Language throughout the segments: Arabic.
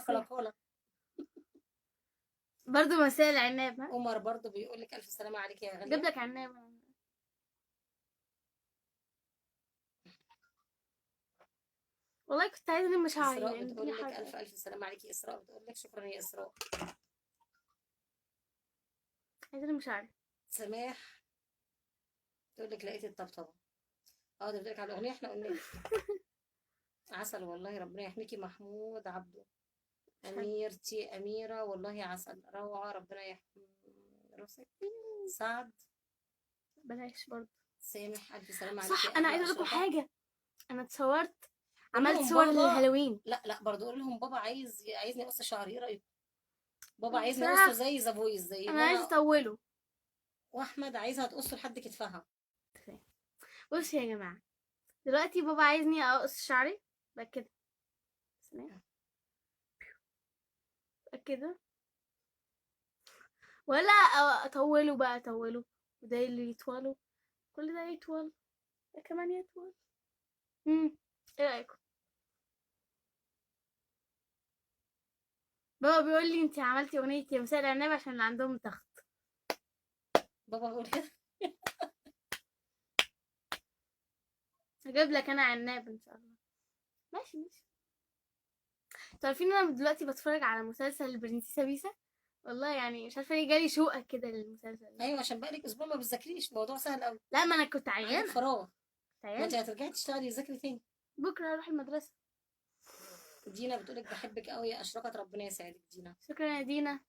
معاك كولا. برضو مساء العناب. ها عمر برضو بيقول لك الف سلامه عليك يا غاليه. جاب لك عناب. والله كنت عايزه الم شعري اسراء لان بتقول الدنيا لك حر. الف سلامه عليك. اسراء بتقول لك شكرا يا اسراء. عايزه الم شعري. سماح تقول لك لقيت الطبطبه. ده بتقول لك على الاغنيه احنا قلنا عسل والله. ربنا يحميكي. محمود عبده. اميرتي اميره والله عسل روعه. ربنا يحمي راسك. سعد بلاش برضو. سامح الف سلامه عليك. صح يا انا أحلى عايزه اقول لكم أشرفة. حاجه. انا اتصورت قول عملت لهم صور بابا. للهالوين. لا برضه قول لهم بابا عايزني اقص شعري. ايه رايكم؟ بابا عايزني بصراحه اقصه زي ذا فويس زي انا عايزه منى. اطوله. واحمد عايزها تقصه لحد كتفها. بصوا يا جماعه دلوقتي بابا عايزني اقص شعري بقى كده. بقى كده ولا اطوله بقى اطوله وده اللي يطوله كل ده يطول ده كمان يطول. ايه رايكم؟ بابا بيقول لي انت عملتي اغنيه يا مساء العناب عشان اللي عندهم ضغط. بابا بيقول كده. هجيب لك انا عناب ان شاء الله. ماشي. عارفين انا دلوقتي بتفرج على مسلسل البرنسيسة بيسا. والله يعني مش عارفه ليه جالي شوقه كده للمسلسل ده. ايوه عشان بقالك اسبوع ما بتذاكريش. موضوع سهل قوي. لا ما انا كنت عندك عيانه. فراغ. ما انت عيانه هترجعي تشتغلي تذاكري تاني. بكره هروح المدرسه. دينا بتقولك بحبك قوي يا اشرقت. ربنا يسعدك دينا. شكرا يا دينا.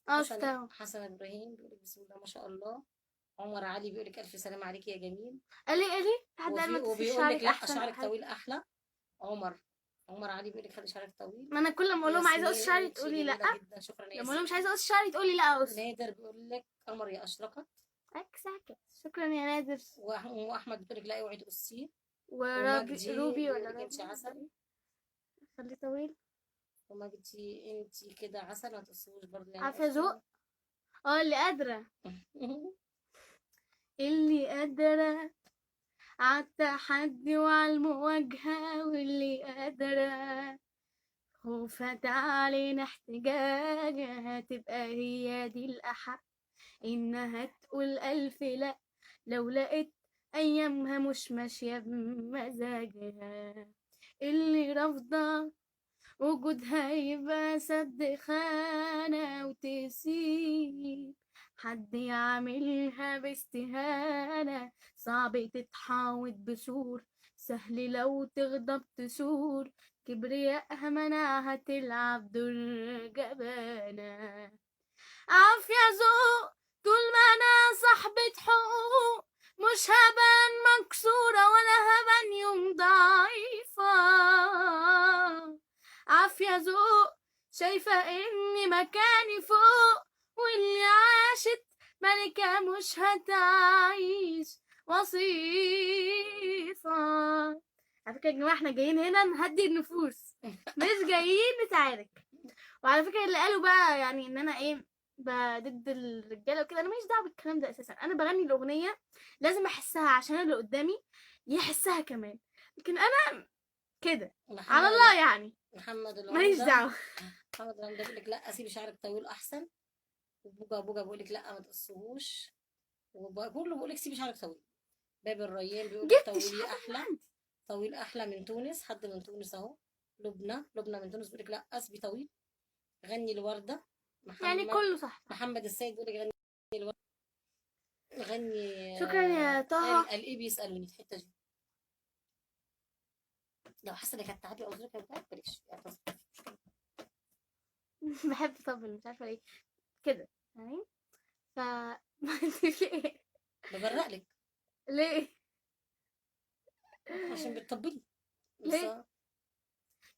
حسن شفتها. ابراهيم بيقولك بسم الله ما شاء الله. عمر علي بيقولك الف سلامه عليك يا جميل. قال لي حد قال ما تقصيش وبيقول شعرك لك لا احسن شعرك طويل احلى. عمر علي بيقول لك خلي شعرك طويل. ما انا كل ما اقول لهم عايزه اقص شعري انت تقولي لا. جميله جدا. شكرا يا لما اقول لهم مش ياسمين. عايزه اقص شعري تقولي لا اقص. نادر بيقول لك قمر يا اشرقت. ساكت. شكرا يا نادر. واحمد بتقول لك لا اوعي تقصيه. وروبي بيقول ولا لك انت روبي عسل. خلي طويل. ومجدي انت كده عسل. ما تقصوش برضه يعني. عارفه ذوق. اللي قادره. اللي قادره عالتحدي وعالمواجهة واللي قادرة خوفت علينا احتجاجها تبقى هي دي الأحق إنها تقول ألف لأ لو لقيت أيامها مش ماشية بمزاجها. اللي رافضة وجودها يبقى سد خانة وتسيب حد يعملها باستهانة. صعب تتحاوط بسور سهل لو تغضب تسور كبريائها منعها تلعب دور جبانة. عافية ذوق طول ما أنا صاحبة حقوق مش هبان مكسورة ولا هبان يوم ضعيفة. عافية ذوق شايفة إني مكاني فوق واللي عاشت ملكة مش هتعيش وصيفة. على فكرة يا جماعة احنا جايين هنا نهدي النفوس مش جايين نتعارك. وعلى فكرة اللي قالوا بقى يعني ان انا ايه ضد الرجاله وكده انا ماليش دعوه بالكلام ده اساسا. انا بغني الاغنيه لازم احسها عشان اللي قدامي يحسها كمان. لكن انا كده على الله يعني محمد ماليش دعوه. محمد العمده بيقول لك لا سيبي شعرك طويل احسن. وبوجا بيقول لك لا ما تقصهوش. وكله بيقول لك سيبي شعرك طويل. باب الريان بيقول لك طويل احلى. طويل احلى من تونس. حد من تونس اهو. لبنى من تونس بيقول لك لا اسبي طويل. غني الورده. يعني كله صح. محمد السيد بيقول لك غني الورده. غني. شكرا يا طه. قال ايه بيسالوني في الحته دي. لو حاسه انك هتتعبي او ظروفك بتاعك بلاش. بحب اطبل مش عارفه ليه كده يعني. ف في ايه؟ ببرق لك. ليه؟ عشان بتطبلي. ليه؟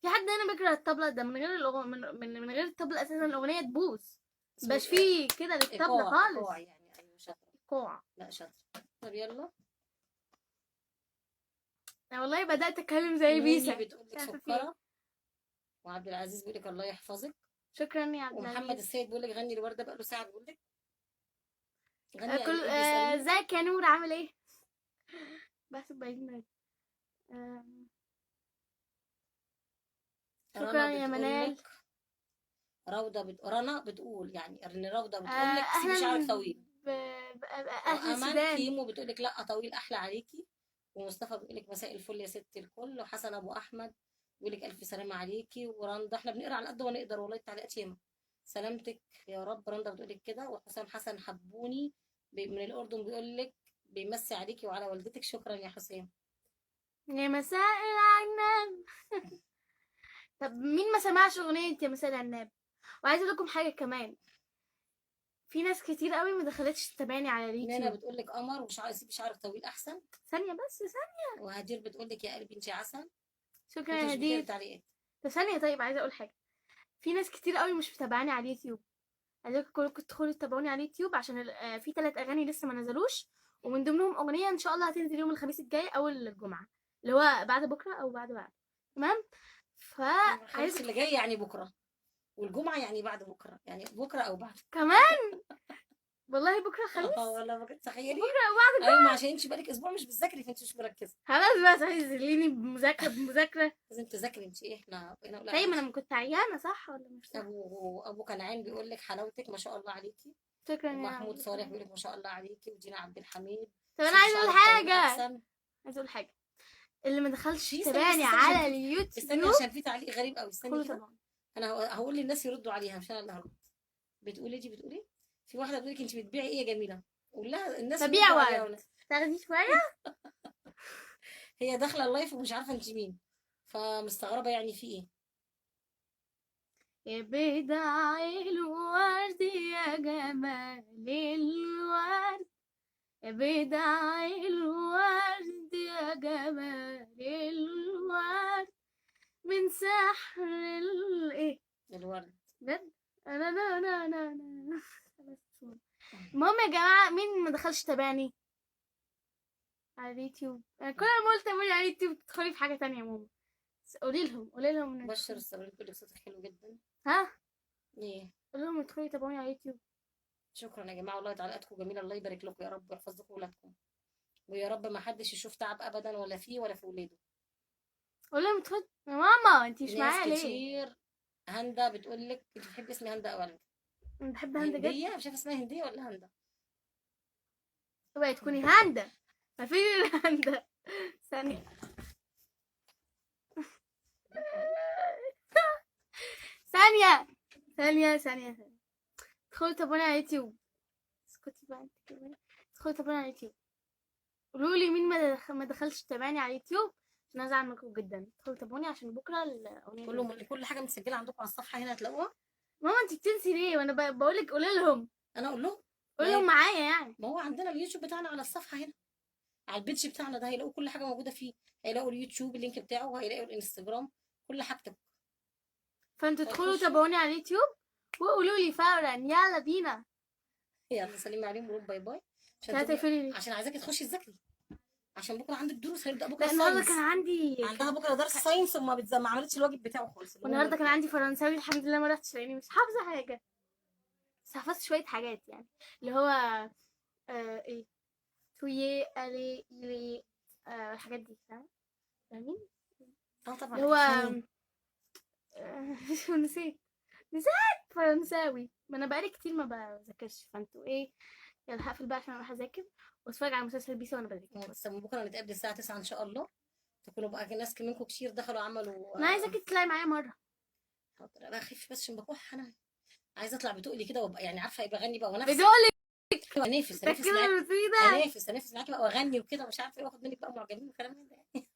في حد هنا بيكره الطبلة ده من غير من غير الطبلة اساسا الاغنية تبوظ. مش فيه كده للطبلة خالص. ايقاع يعني. ايوه شاطرة. ايقاع. لا شاطرة. طب يلا. انا والله بدأت اتكلم زي بيسا. بتقول لك سكرة. وعبد العزيز بيقول لك الله يحفظك. شكرا يا عبد العزيز. ومحمد السيد بيقول لك غني الوردة بقى له ساعة بيقول لك. غني ازيك يا نور عامل ايه؟ بحسب بعيد. شكرا يا منال. رنا بتقول يعني ان روضه بتقول لك سيبي اهلا شعرك طويل. اهل وامان السودان. كيمو بتقول لك لا طويل احلى عليكي. ومصطفى بيقول لك مساء الفل يا ست الكل. وحسن ابو احمد بيقول لك الف سلامه عليكي. ورندا احنا بنقرا على قد ما نقدر والله التعليقات ياما. سلامتك يا رب. رندا بتقول لك كده. وحسام حسن حبوني من الاردن بيقول لك بيمسي عليكي وعلى والدتك. شكرا يا حسام. يا مساء العناب. طب مين ما سمعش اغنيه يا مساء العناب؟ وعايزه اقول لكم حاجه كمان، في ناس كتير قوي ما دخلتش تتابعني على نانا اليوتيوب. بتقول لك قمر وشعر سيبي شعرك طويل احسن. ثانيه بس ثانيه. وهدير بتقول لك يا قلبي انت عسل. شكرا انت يا مش بتقري هدير. تعليقات. طب ثانيه، طيب عايزه اقول حاجه، في ناس كتير قوي مش متابعاني على اليوتيوب. عايزاكم كلكم تدخلوا تتابعوني على اليوتيوب عشان في 3 اغاني لسه ما نزلوش، ومن ضمنهم اغنيه ان شاء الله هتنزل يوم الخميس الجاي او الجمعه، اللي هو بعد بكره او بعد. تمام. الخميس فعايزه اللي جاي يعني بكره. والجمعه يعني بعد بكره يعني بكره او بعد. كمان والله بكره خميس. ولا بقى تخيلي. بكره او بعد. ايوه ما عشان انت بقالك اسبوع مش بتذاكري فانت مش مركزه. خلاص بقى تنزليني بمذاكره. لازم تذاكري انت ايه. احنا بقينا نقول طيب ما عليكي. انا كنت عيانه صح ولا مش صح؟ ابو كنعان بيقول لك حلاوتك ما شاء الله عليكي. شكرا يا ومحمود صالح عم. بيقول لك ما شاء الله عليكي. ودينا عبد الحميد طب انا سيبي عايزه اقول شعرك طويل حاجه، احسن. عايزه اقول حاجه، اللي ما دخلش في تابعني استني على استني اليوتيوب عشان في تعليق غريب قوي. استني كله كده. طبعا. انا هقول للناس يردوا عليها مش انا اللي هرد. بتقولي دي بتقولي في واحده بتقول لك انت بتبيعي ايه يا جميله. قول لها الناس ببيع يردوا عليها ورد. تاخدي شويه. هي داخله اللايف ومش عارفه انت مين. فمستغربه يعني في ايه. يا بدع الورد يا جمال الورد، يا بدع الورد يا جمال الورد، من سحر ايه الورد. بجد. انا المهم يا جماعه، مين ما دخلش تابعني على اليوتيوب؟ انا كل ما قلت تابعني على اليوتيوب تدخلي في حاجه تانية يا ماما. قولي لهم إن بشر يدخلوا. الصبري بتقول لك صوتك حلو جدا. ها، ايه. قولي لهم يدخلوا يتابعوني على اليوتيوب. شكرا يا جماعه والله تعليقاتكم جميله. الله يبارك لكم يا رب ويحفظ لكم ولادكم. ويا رب ما حدش يشوف تعب ابدا ولا فيه ولا في ولاده. قولي لهم يدخلوا. يا ماما انتي مش ناس معايا ليه؟ كتير. هندا بتقول لك انت بتحبي اسمي هندا اولا. انا بحب هندا جدا. هنديه مش عارفه اسمها هنديه ولا هندا. اوعي تكوني هندا، ما في هندا. ثانية. ثانية. ادخلوا تابعوني على اليوتيوب. اسكتي بقى انت كمان. ادخلوا تابعوني على اليوتيوب. قولوا لي مين ما دخلش تابعني على اليوتيوب عشان ازعل منكم جدا. ادخلوا تابعوني عشان بكره الاغنيه كل حاجه متسجله عندكم على الصفحه هنا هتلاقوها. ماما انت بتنسي ليه وانا بقول لك قولي لهم. انا اقول لهم. قولي لهم معايا يعني. ما هو عندنا اليوتيوب بتاعنا على الصفحه هنا. على البيتش بتاعنا ده هيلاقوا كل حاجه موجوده فيه. هيلاقوا اليوتيوب اللينك بتاعه وهيلاقوا الانستجرام. كل حاجتك. فانتوا ادخلوا هيخشوا. تابعوني على اليوتيوب وقولوا لي فورا يلا بينا. يلا سلمي عليهم وقول باي باي. عشان عايزاكي تخشي تذاكري. عشان بكره عندك دروس. هيبدا بكره لا النهارده الساينس. كان عندي عندها بكره درس ساينس ما عملتش الواجب بتاعه خالص. والنهارده كان عندي فرنساوي الحمد لله ما رحتش لاني مش حافظه حاجه، بس حفظت شويه حاجات يعني اللي هو ايه تويه الي الي الحاجات دي فاهمين. طبعا. اللي هو نسيت فرنساوي. ما انا بقالي كتير ما بذاكرش، فانتوا ايه. يلا هقفل بقى عشان اروح اذاكر واتفرج على مسلسل بيسا وانا بذاكر. بس بكره نتقابل الساعه 9 ان شاء الله. تكونوا بقى ناس منكم كتير دخلوا عملوا. انا عايزاكي تطلعي معايا مره. حاضر انا اخف بس عشان بكح انا. عايزه اطلع بتقلي كده وابقى يعني عارفه يبقى اغني بقى ونفسي. بدولك انافس انافس معاكي بقى واغني وكده مش عارفه ايه واخد منك بقى معجبين وكلام من ده يعني.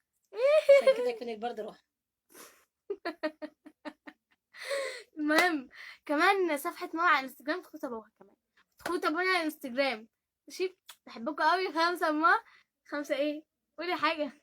عشان كده يكون البرد راح. المهم كمان صفحة ماما على الانستجرام تدخلوا تابعوها كمان. تدخلوا تابعوني على الانستجرام. ماشي بحبكم قوي. 5 ايه قولي حاجة.